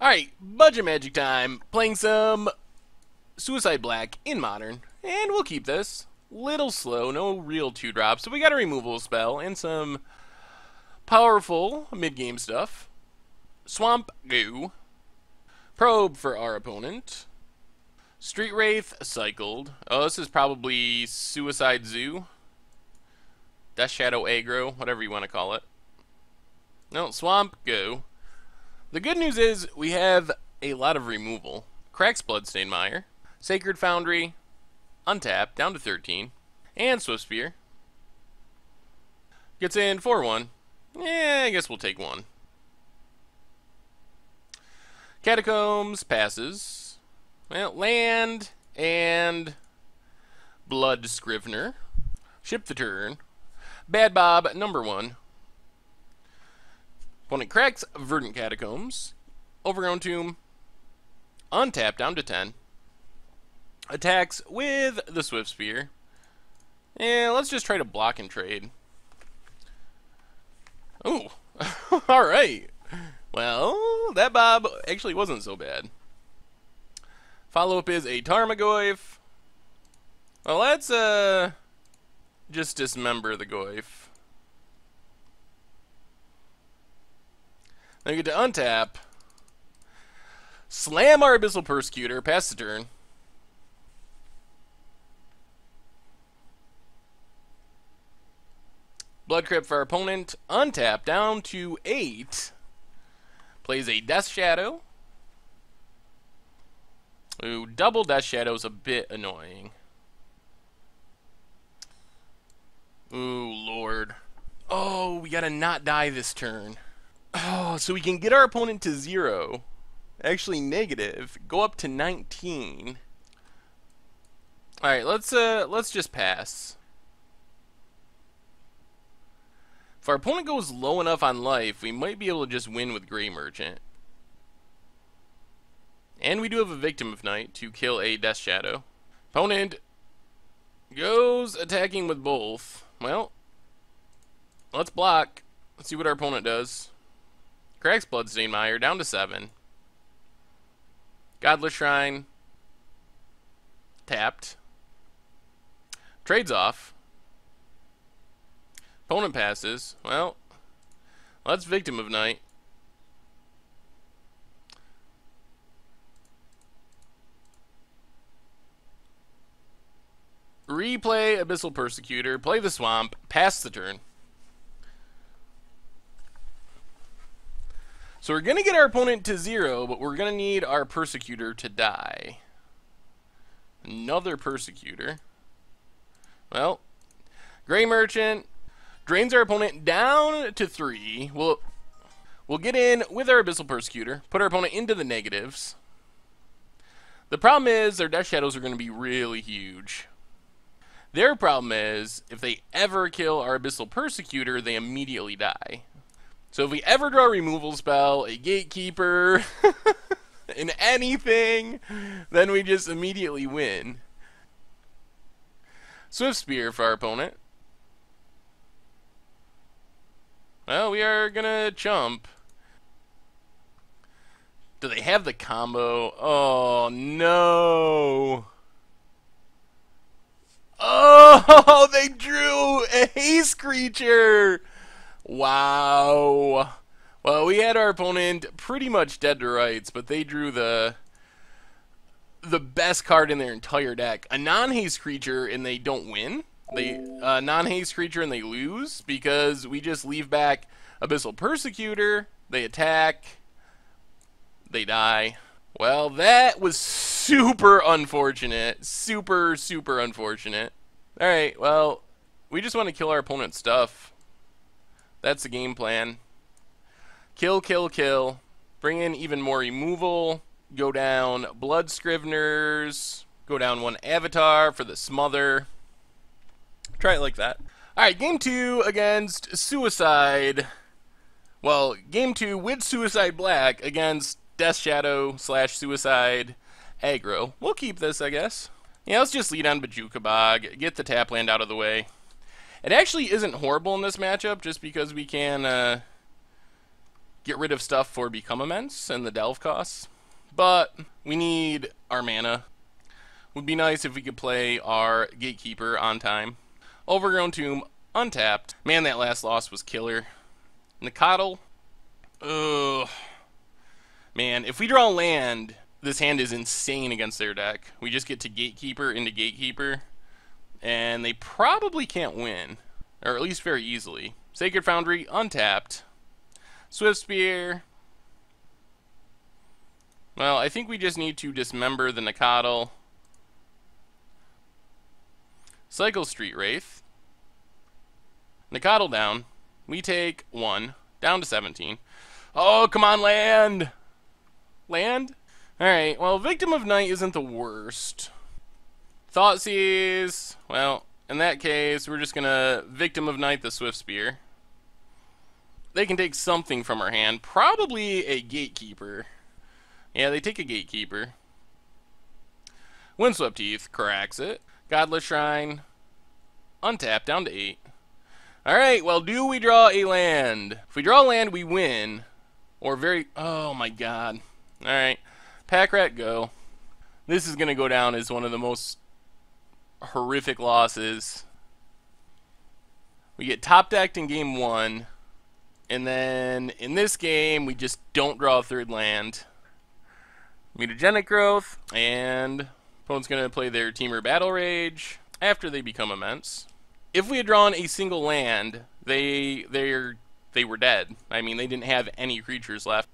Alright, budget magic time. Playing some Suicide Black in Modern. And we'll keep this. Little slow, no real 2-drops. So we got a removal spell and some powerful mid-game stuff. Swamp Goo. Probe for our opponent. Street Wraith cycled. Oh, this is probably Suicide Zoo. Death Shadow Aggro, whatever you want to call it. No, Swamp Goo. The good news is we have a lot of removal. Cracks Bloodstained Mire, Sacred Foundry, untap, down to 13, and Swift Spear. Gets in 4-1. Yeah, I guess we'll take one. Catacombs passes. Well, land and Blood Scrivener. Ship the turn. Bad Bob, number 1. Opponent cracks Verdant Catacombs. Overgrown Tomb. Untap, down to 10. Attacks with the Swift Spear. And let's just try to block and trade. Ooh. Alright. Well, that Bob actually wasn't so bad. Follow-up is a Tarmogoyf. Well, let's just dismember the Goyf. Then we get to untap. Slam our Abyssal Persecutor, pass the turn. Blood Crypt for our opponent, untap, down to 8. Plays a Death Shadow. Ooh, double Death Shadow is a bit annoying. Ooh, Lord. Oh, we gotta not die this turn. Oh, so we can get our opponent to 0. Actually, negative. Go up to 19. Alright, let's just pass. If our opponent goes low enough on life, we might be able to just win with Grey Merchant. And we do have a Victim of Night to kill a Death Shadow. Opponent goes attacking with both. Well, let's block. Let's see what our opponent does. Cracks Bloodstained Mire, down to 7. Godless Shrine. Tapped. Trades off. Opponent passes. Well, let's Victim of Night. Replay Abyssal Persecutor. Play the Swamp. Pass the turn. So we're going to get our opponent to 0, but we're going to need our Persecutor to die. Another Persecutor. Well, Grey Merchant drains our opponent down to 3. We'll get in with our Abyssal Persecutor, put our opponent into the negatives. The problem is their Death Shadows are going to be really huge. Their problem is, if they ever kill our Abyssal Persecutor, they immediately die. So if we ever draw a removal spell, a Gatekeeper, in anything, then we just immediately win. Swift Spear for our opponent. Well, we are gonna chump. Do they have the combo? Oh, no. Oh, they drew a Haste Creature. Wow. Well, we had our opponent pretty much dead to rights, but they drew the best card in their entire deck. A non-haste creature and they don't win. They non-haste creature and they lose because we just leave back Abyssal Persecutor, they attack, they die. Well, that was super unfortunate. Super, super unfortunate. Alright, well, we just want to kill our opponent's stuff. That's the game plan. Kill, kill, kill. Bring in even more removal. Go down Blood Scriveners. Go down 1 Avatar for the Smother. Try it like that. Alright, game 2 against Suicide. Well, game 2 with Suicide Black against Death Shadow / Suicide Aggro. We'll keep this, I guess. Yeah, let's just lead on Bojuka Bog. Get the tap land out of the way. It actually isn't horrible in this matchup just because we can get rid of stuff for Become Immense and the delve costs. But we need our mana. Would be nice if we could play our Gatekeeper on time. Overgrown Tomb, untapped. Man, that last loss was killer. Nacatl. Ugh. Man, if we draw land, this hand is insane against their deck. We just get to Gatekeeper into Gatekeeper, and they probably can't win, or at least very easily. Sacred Foundry, untapped. Swiftspear. Well, I think we just need to dismember the Nacatl. Cycle Street Wraith. Nacatl down. We take 1, down to 17. Oh, come on, land! Land? Alright, well, Victim of Night isn't the worst. Thoughtseize. Well, in that case, we're just gonna Victim of Night the Swiftspear. They can take something from our hand. Probably a Gatekeeper. Yeah, they take a Gatekeeper. Windswept Heath cracks it. Godless Shrine. Untap, down to 8. Alright, well, do we draw a land? If we draw land, we win. Or very... Oh, my God. Alright. Pack Rat, go. This is going to go down as one of the most horrific losses. We get top-decked in game 1. And then, in this game, we just don't draw a third land. Mutagenic Growth. And... opponent's going to play their Temur Battle Rage after they become immense. If we had drawn a single land, they were dead. I mean, they didn't have any creatures left.